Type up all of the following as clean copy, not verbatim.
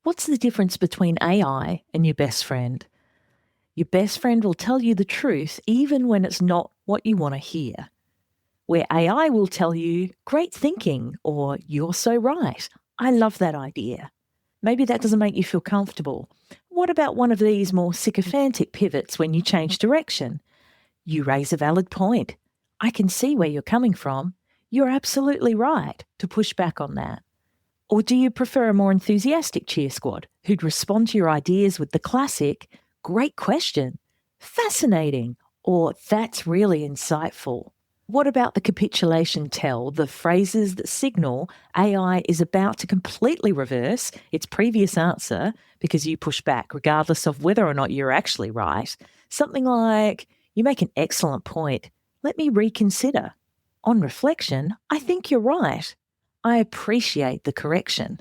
What's the difference between AI and your best friend? Your best friend will tell you the truth even when it's not what you want to hear. Where AI will tell you, great thinking, or you're so right. I love that idea. Maybe that doesn't make you feel comfortable. What about one of these more sycophantic pivots when you change direction? You raise a valid point. I can see where you're coming from. You're absolutely right to push back on that. Or do you prefer a more enthusiastic cheer squad who'd respond to your ideas with the classic, great question, fascinating, or that's really insightful? What about the capitulation tell, the phrases that signal AI is about to completely reverse its previous answer because you push back, regardless of whether or not you're actually right? Something like, you make an excellent point. Let me reconsider. On reflection, I think you're right. I appreciate the correction.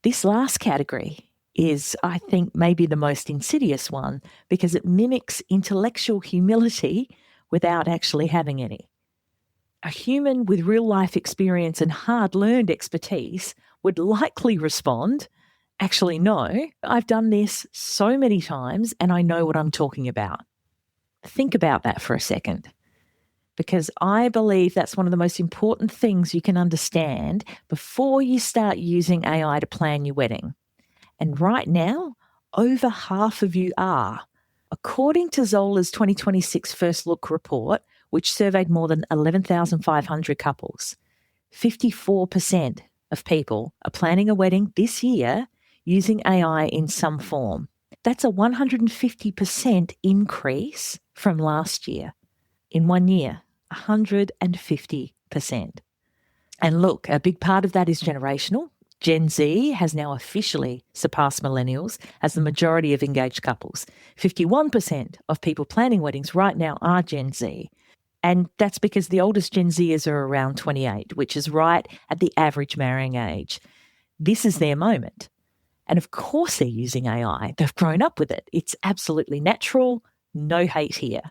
This last category is, I think, maybe the most insidious one because it mimics intellectual humility without actually having any. A human with real-life experience and hard-learned expertise would likely respond, actually, no, I've done this so many times and I know what I'm talking about. Think about that for a second, because I believe that's one of the most important things you can understand before you start using AI to plan your wedding. And right now, over half of you are. According to Zola's 2026 First Look report, which surveyed more than 11,500 couples, 54% of people are planning a wedding this year using AI in some form. That's a 150% increase from last year. In 1 year, 150%. And look, a big part of that is generational. Gen Z has now officially surpassed millennials as the majority of engaged couples. 51% of people planning weddings right now are Gen Z. And that's because the oldest Gen Zers are around 28, which is right at the average marrying age. This is their moment. And of course they're using AI. They've grown up with it. It's absolutely natural. No hate here.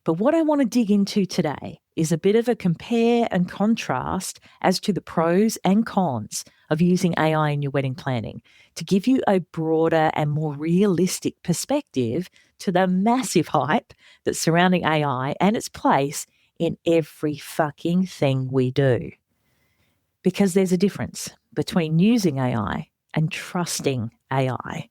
But what I want to dig into today is a bit of a compare and contrast as to the pros and cons of using AI in your wedding planning to give you a broader and more realistic perspective to the massive hype that's surrounding AI and its place in every fucking thing we do. Because there's a difference between using AI and trusting AI.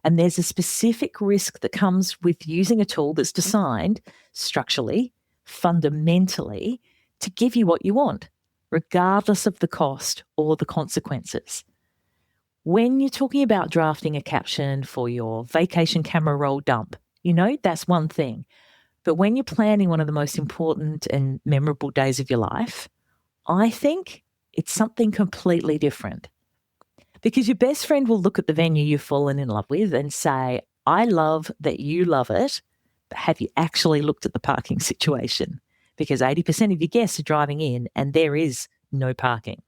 And there's a specific risk that comes with using a tool that's designed structurally, fundamentally, to give you what you want, regardless of the cost or the consequences. When you're talking about drafting a caption for your vacation camera roll dump, that's one thing. But when you're planning one of the most important and memorable days of your life, I think it's something completely different. Because your best friend will look at the venue you've fallen in love with and say, I love that you love it, but have you actually looked at the parking situation? Because 80% of your guests are driving in and there is no parking.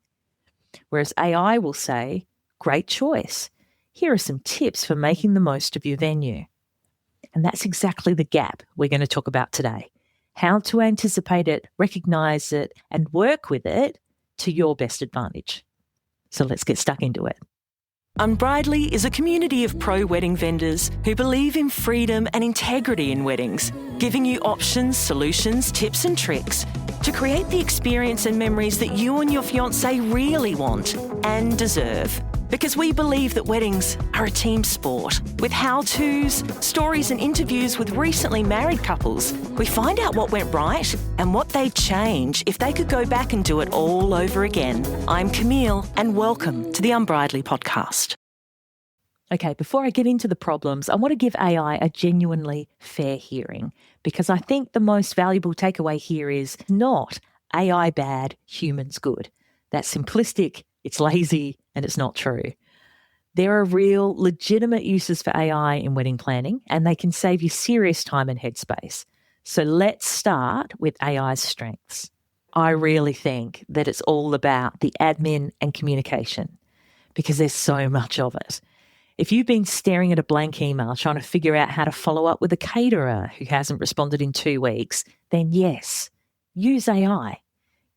Whereas AI will say, great choice. Here are some tips for making the most of your venue. And that's exactly the gap we're going to talk about today. How to anticipate it, recognize it, and work with it to your best advantage. So let's get stuck into it. Unbridely is a community of pro-wedding vendors who believe in freedom and integrity in weddings, giving you options, solutions, tips and tricks to create the experience and memories that you and your fiancé really want and deserve. Because we believe that weddings are a team sport. With how-tos, stories and interviews with recently married couples, we find out what went right and what they'd change if they could go back and do it all over again. I'm Camille and welcome to the Unbridely podcast. Okay, before I get into the problems, I want to give AI a genuinely fair hearing because I think the most valuable takeaway here is not AI bad, humans good. That's simplistic, it's lazy, and it's not true. There are real, legitimate uses for AI in wedding planning, and they can save you serious time and headspace. So let's start with AI's strengths. I really think that it's all about the admin and communication because there's so much of it. If you've been staring at a blank email trying to figure out how to follow up with a caterer who hasn't responded in 2 weeks, then yes, use AI.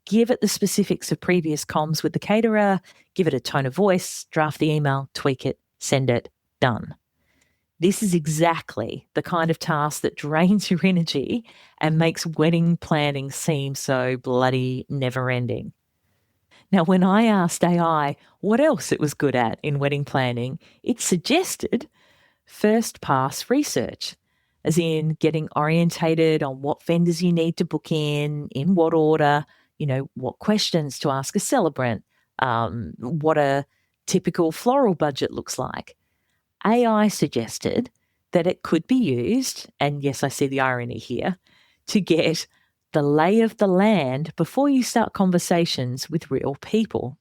Give it the specifics of previous comms with the caterer, give it a tone of voice, draft the email, tweak it, send it, done. This is exactly the kind of task that drains your energy and makes wedding planning seem so bloody never-ending. Now, when I asked AI what else it was good at in wedding planning, it suggested first pass research, as in getting orientated on what vendors you need to book in what order, what questions to ask a celebrant, what a typical floral budget looks like. AI suggested that it could be used, and yes, I see the irony here, to get the lay of the land before you start conversations with real people.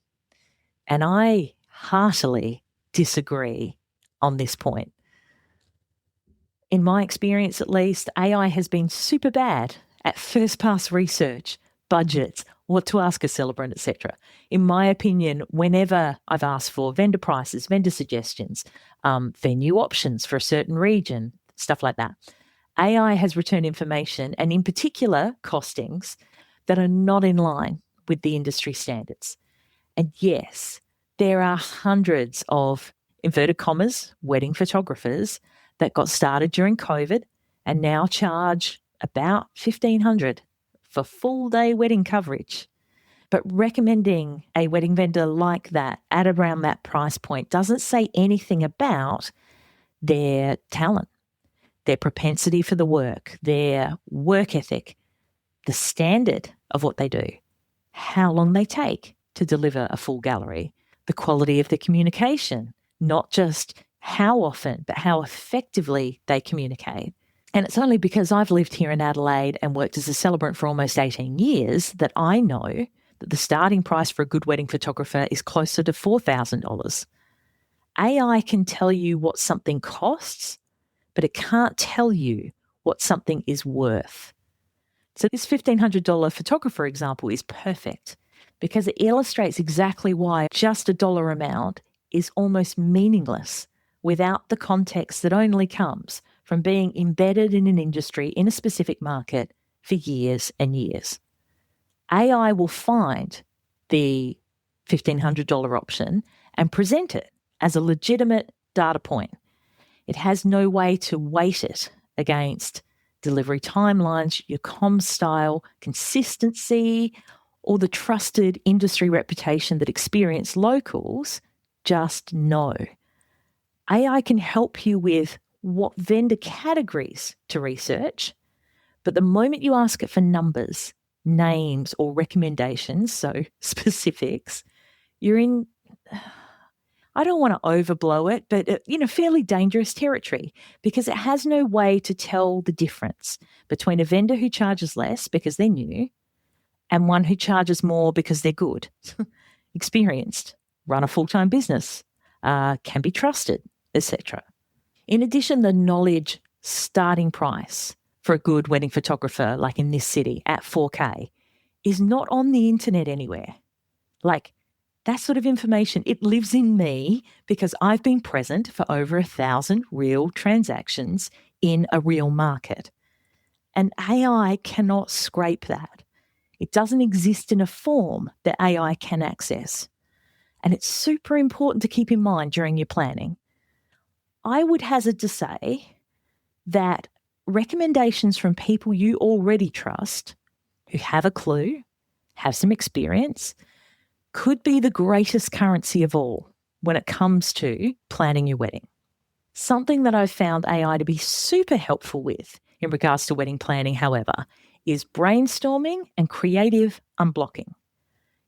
And I heartily disagree on this point. In my experience, at least, AI has been super bad at first pass research, budgets, what to ask a celebrant, etc. In my opinion, whenever I've asked for vendor prices, vendor suggestions, venue options for a certain region, stuff like that, AI has returned information, and in particular, costings that are not in line with the industry standards. And yes, there are hundreds of, inverted commas, wedding photographers that got started during COVID and now charge about $1,500 for full day wedding coverage. But recommending a wedding vendor like that at around that price point doesn't say anything about their talent, their propensity for the work, their work ethic, the standard of what they do, how long they take to deliver a full gallery, the quality of the communication, not just how often, but how effectively they communicate. And it's only because I've lived here in Adelaide and worked as a celebrant for almost 18 years that I know that the starting price for a good wedding photographer is closer to $4,000. AI can tell you what something costs, but it can't tell you what something is worth. So this $1,500 photographer example is perfect because it illustrates exactly why just a dollar amount is almost meaningless without the context that only comes from being embedded in an industry in a specific market for years and years. AI will find the $1,500 option and present it as a legitimate data point. It has no way to weight it against delivery timelines, your comm style, consistency, or the trusted industry reputation that experienced locals just know. AI can help you with what vendor categories to research, but the moment you ask it for numbers, names, or recommendations, so specifics, you're in, I don't want to overblow it, but fairly dangerous territory because it has no way to tell the difference between a vendor who charges less because they're new and one who charges more because they're good, experienced, run a full-time business, can be trusted, etc. In addition, the knowledge starting price for a good wedding photographer, like in this city at 4K, is not on the internet anywhere. Like, that sort of information, it lives in me because I've been present for over 1,000 real transactions in a real market. And AI cannot scrape that. It doesn't exist in a form that AI can access. And it's super important to keep in mind during your planning. I would hazard to say that recommendations from people you already trust, who have a clue, have some experience, could be the greatest currency of all when it comes to planning your wedding. Something that I've found AI to be super helpful with in regards to wedding planning, however, is brainstorming and creative unblocking.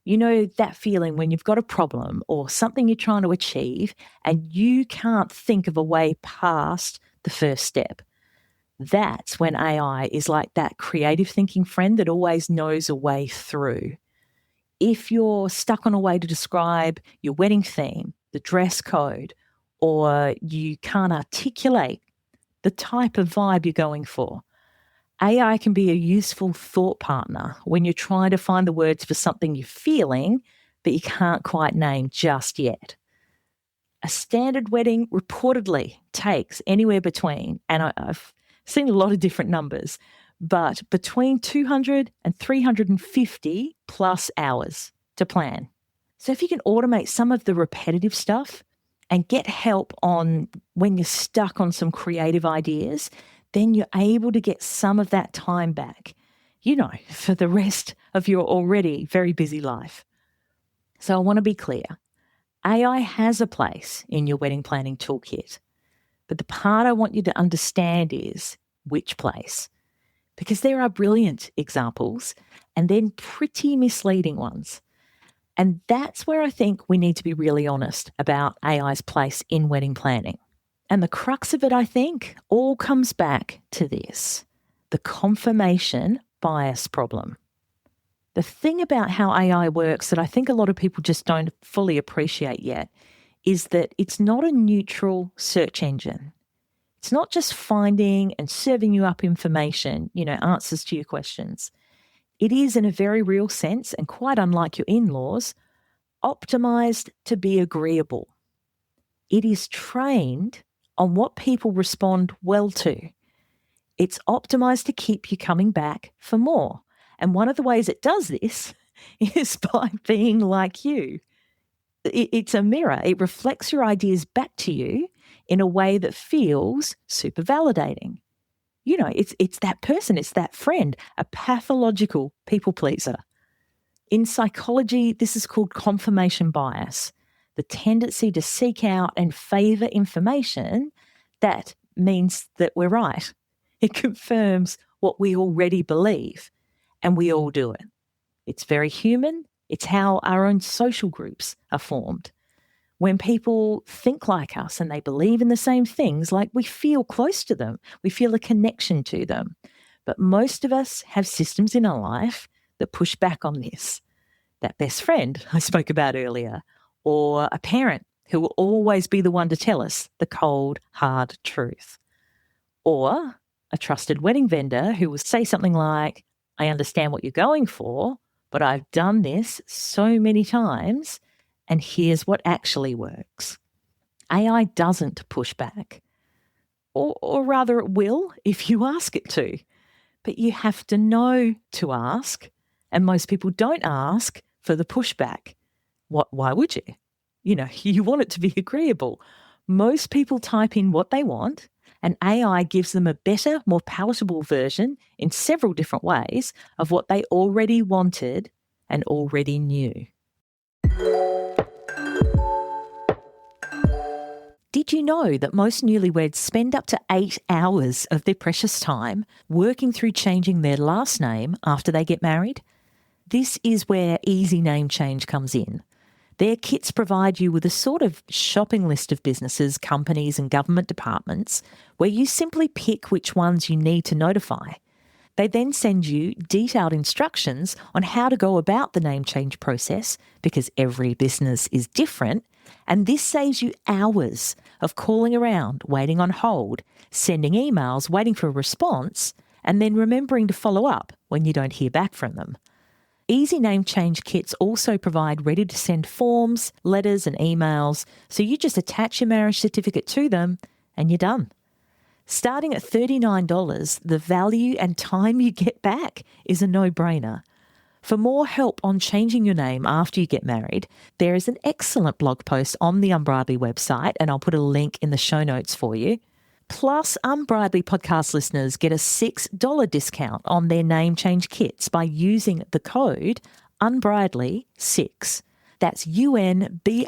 You know that feeling when you've got a problem or something you're trying to achieve and you can't think of a way past the first step. That's when AI is like that creative thinking friend that always knows a way through. If you're stuck on a way to describe your wedding theme, the dress code, or you can't articulate the type of vibe you're going for, AI can be a useful thought partner when you're trying to find the words for something you're feeling, but you can't quite name just yet. A standard wedding reportedly takes anywhere between, and I've seen a lot of different numbers, but between 200 and 350 plus hours to plan. So if you can automate some of the repetitive stuff and get help on when you're stuck on some creative ideas, then you're able to get some of that time back, for the rest of your already very busy life. So I want to be clear. AI has a place in your wedding planning toolkit, but the part I want you to understand is which place, because there are brilliant examples and then pretty misleading ones. And that's where I think we need to be really honest about AI's place in wedding planning. And the crux of it, I think, all comes back to this, the confirmation bias problem. The thing about how AI works that I think a lot of people just don't fully appreciate yet is that it's not a neutral search engine. It's not just finding and serving you up information, answers to your questions. It is, in a very real sense, and quite unlike your in-laws, optimized to be agreeable. It is trained on what people respond well to. It's optimized to keep you coming back for more. And one of the ways it does this is by being like you. It's a mirror. It reflects your ideas back to you in a way that feels super validating. It's that person, it's that friend, a pathological people pleaser. In psychology, this is called confirmation bias, the tendency to seek out and favor information that means that we're right. It confirms what we already believe, and we all do it. It's very human. It's how our own social groups are formed. When people think like us and they believe in the same things, like we feel close to them, we feel a connection to them. But most of us have systems in our life that push back on this. That best friend I spoke about earlier, or a parent who will always be the one to tell us the cold, hard truth. Or a trusted wedding vendor who will say something like, I understand what you're going for, but I've done this so many times, and here's what actually works. AI doesn't push back. Or rather, it will if you ask it to. But you have to know to ask, and most people don't ask for the pushback. Why would you? You want it to be agreeable. Most people type in what they want, and AI gives them a better, more palatable version in several different ways of what they already wanted and already knew. Did you know that most newlyweds spend up to 8 hours of their precious time working through changing their last name after they get married? This is where easy name change comes in. Their kits provide you with a sort of shopping list of businesses, companies and government departments where you simply pick which ones you need to notify. They then send you detailed instructions on how to go about the name change process because every business is different, and this saves you hours of calling around, waiting on hold, sending emails, waiting for a response, and then remembering to follow up when you don't hear back from them. Easy name change kits also provide ready-to-send forms, letters and emails, so you just attach your marriage certificate to them and you're done. Starting at $39, the value and time you get back is a no-brainer. For more help on changing your name after you get married, there is an excellent blog post on the Unbridely website, and I'll put a link in the show notes for you. Plus, Unbridely podcast listeners get a $6 discount on their name change kits by using the code Unbridely6. That's UNBRIDELY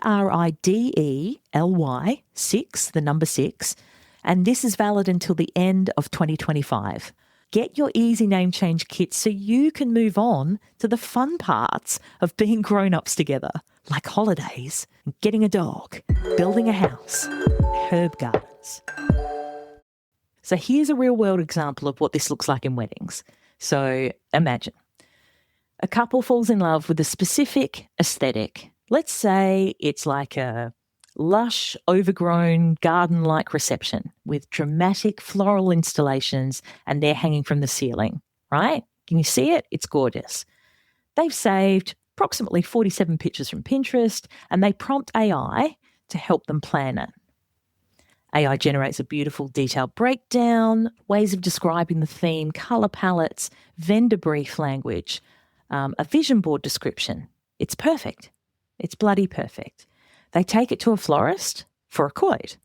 6, the number 6, and this is valid until the end of 2025. Get your easy name change kit so you can move on to the fun parts of being grown-ups together, like holidays, getting a dog, building a house, herb gardens. So here's a real-world example of what this looks like in weddings. So imagine a couple falls in love with a specific aesthetic. Let's say it's like a lush, overgrown, garden-like reception with dramatic floral installations and they're hanging from the ceiling, right? Can you see it? It's gorgeous. They've saved approximately 47 pictures from Pinterest and they prompt AI to help them plan it. AI generates a beautiful detailed breakdown, ways of describing the theme, colour palettes, vendor brief language, a vision board description. It's perfect. It's bloody perfect. They take it to a florist for a quote.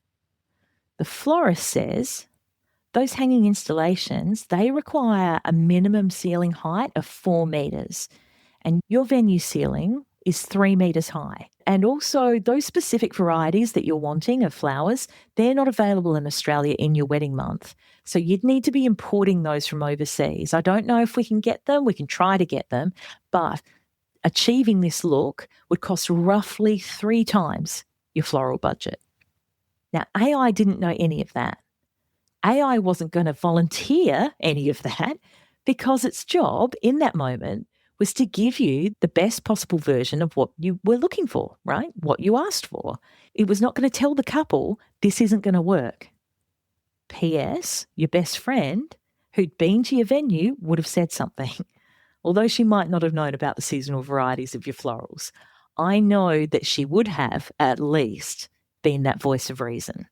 The florist says those hanging installations, they require a minimum ceiling height of 4 metres, and your venue ceiling is 3 metres high. And also those specific varieties that you're wanting of flowers, they're not available in Australia in your wedding month. So you'd need to be importing those from overseas. I don't know if we can get them. We can try to get them, but achieving this look would cost roughly 3 times your floral budget. Now, AI didn't know any of that. AI wasn't going to volunteer any of that because its job in that moment was to give you the best possible version of what you were looking for, right? What you asked for. It was not going to tell the couple, this isn't going to work. P.S., your best friend who'd been to your venue would have said something, although she might not have known about the seasonal varieties of your florals. I know that she would have at least been that voice of reason.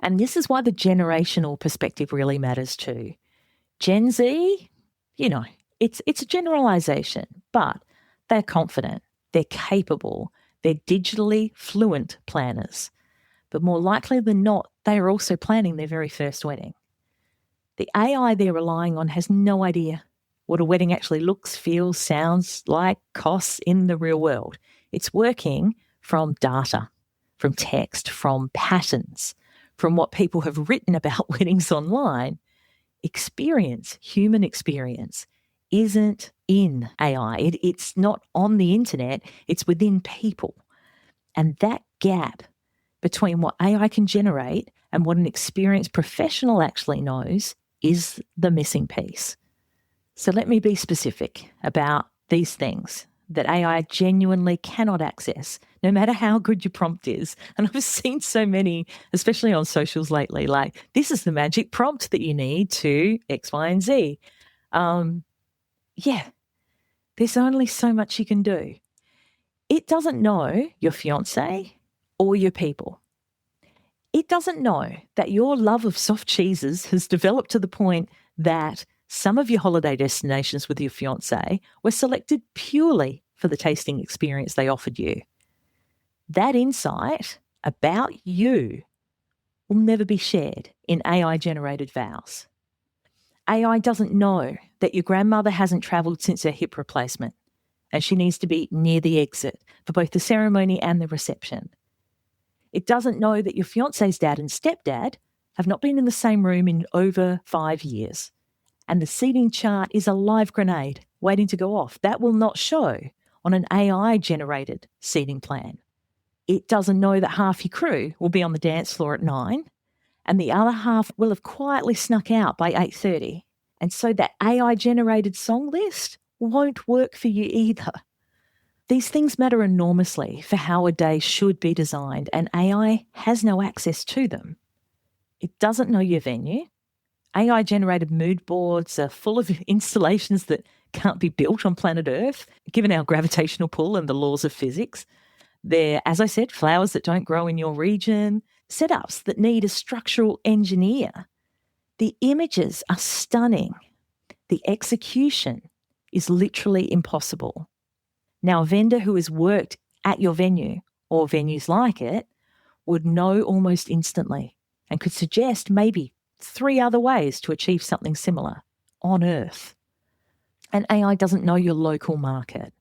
And this is why the generational perspective really matters too. Gen Z, it's a generalization, but they're confident, they're capable, they're digitally fluent planners. But more likely than not, they are also planning their very first wedding. The AI they're relying on has no idea what a wedding actually looks, feels, sounds like, costs in the real world. It's working from data, from text, from patterns, from what people have written about weddings online. Experience, human experience, isn't in AI. It's not on the internet. It's within people. And that gap between what AI can generate and what an experienced professional actually knows is the missing piece. So let me be specific about these things that AI genuinely cannot access, no matter how good your prompt is. And I've seen so many, especially on socials lately, like, this is the magic prompt that you need to X, Y, and Z. There's only so much you can do. It doesn't know your fiance or your people. It doesn't know that your love of soft cheeses has developed to the point that some of your holiday destinations with your fiance were selected purely for the tasting experience they offered you. That insight about you will never be shared in AI-generated vows. AI doesn't know that your grandmother hasn't travelled since her hip replacement and she needs to be near the exit for both the ceremony and the reception. It doesn't know that your fiance's dad and stepdad have not been in the same room in over 5 years. And the seating chart is a live grenade waiting to go off. That will not show on an AI-generated seating plan. It doesn't know that half your crew will be on the dance floor at 9 and the other half will have quietly snuck out by 8:30. And so that AI-generated song list won't work for you either. These things matter enormously for how a day should be designed, and AI has no access to them. It doesn't know your venue. AI-generated mood boards are full of installations that can't be built on planet Earth, given our gravitational pull and the laws of physics. They're, as I said, flowers that don't grow in your region, setups that need a structural engineer. The images are stunning. The execution is literally impossible. Now, a vendor who has worked at your venue or venues like it would know almost instantly and could suggest maybe 3 other ways to achieve something similar on Earth. And AI doesn't know your local market,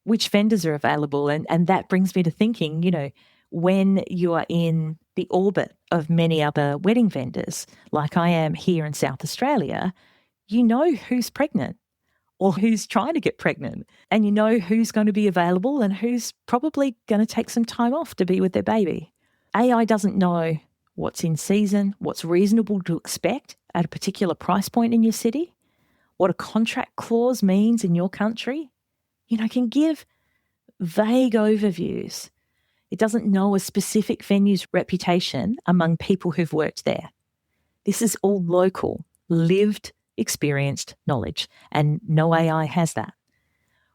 which vendors are available. And that brings me to thinking, when you are in the orbit of many other wedding vendors, like I am here in South Australia, you know who's pregnant or who's trying to get pregnant, and you know who's going to be available and who's probably going to take some time off to be with their baby. AI doesn't know what's in season, what's reasonable to expect at a particular price point in your city, what a contract clause means in your country. Can give vague overviews. It doesn't know a specific venue's reputation among people who've worked there. This is all local, lived, experienced knowledge, and no AI has that.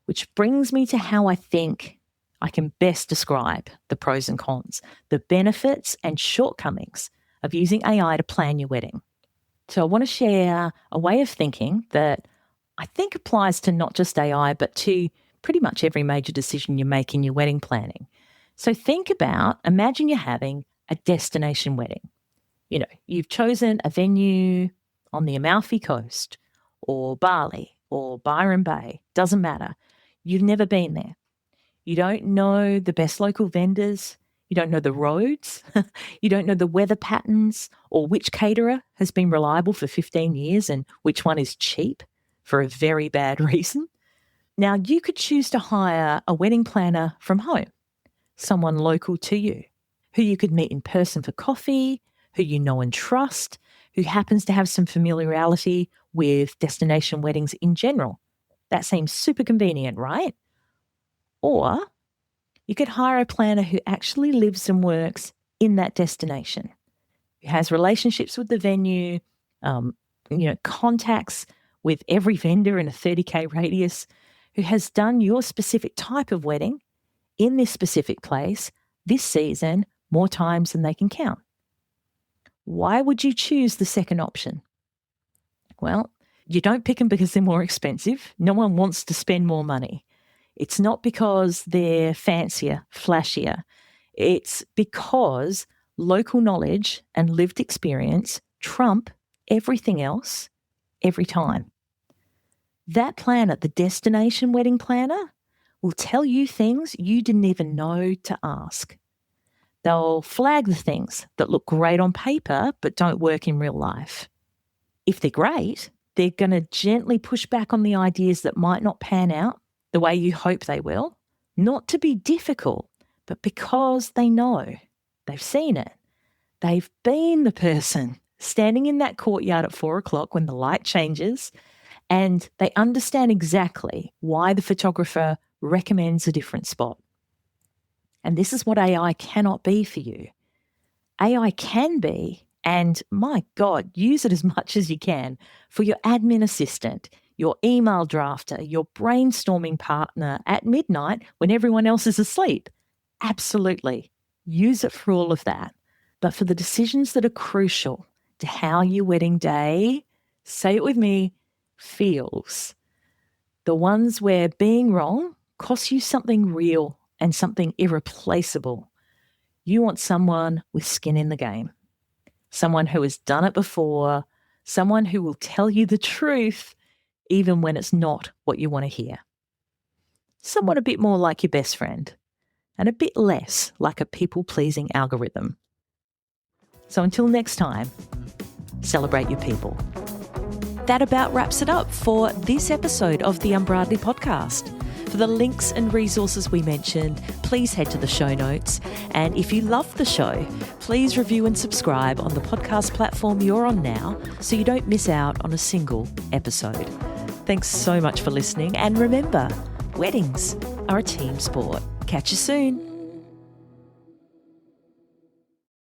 Which brings me to how I think I can best describe the pros and cons, the benefits and shortcomings of using AI to plan your wedding. So I want to share a way of thinking that I think applies to not just AI, but to pretty much every major decision you make in your wedding planning. So imagine you're having a destination wedding. You've chosen a venue on the Amalfi Coast or Bali or Byron Bay, doesn't matter. You've never been there. You don't know the best local vendors. You don't know the roads. You don't know the weather patterns or which caterer has been reliable for 15 years and which one is cheap for a very bad reason. Now, you could choose to hire a wedding planner from home, someone local to you, who you could meet in person for coffee, who you know and trust, who happens to have some familiarity with destination weddings in general. That seems super convenient, right? Or you could hire a planner who actually lives and works in that destination, who has relationships with the venue, contacts with every vendor in a 30K radius, who has done your specific type of wedding in this specific place this season more times than they can count. Why would you choose the second option? Well, you don't pick them because they're more expensive. No one wants to spend more money. It's not because they're fancier, flashier. It's because local knowledge and lived experience trump everything else every time. That planner, the destination wedding planner, will tell you things you didn't even know to ask. They'll flag the things that look great on paper but don't work in real life. If they're great, they're going to gently push back on the ideas that might not pan out the way you hope they will, not to be difficult, but because they know, they've seen it. They've been the person standing in that courtyard at 4:00 when the light changes, and they understand exactly why the photographer recommends a different spot. And this is what AI cannot be for you. AI can be, and my God, use it as much as you can, for your admin assistant, your email drafter, your brainstorming partner at midnight when everyone else is asleep. Absolutely. Use it for all of that. But for the decisions that are crucial to how your wedding day, say it with me, feels, the ones where being wrong costs you something real and something irreplaceable, you want someone with skin in the game, someone who has done it before, someone who will tell you the truth even when it's not what you want to hear. Someone a bit more like your best friend and a bit less like a people-pleasing algorithm. So until next time, celebrate your people. That about wraps it up for this episode of the Unbridely podcast. For the links and resources we mentioned, please head to the show notes. And if you love the show, please review and subscribe on the podcast platform you're on now so you don't miss out on a single episode. Thanks so much for listening. And remember, weddings are a team sport. Catch you soon.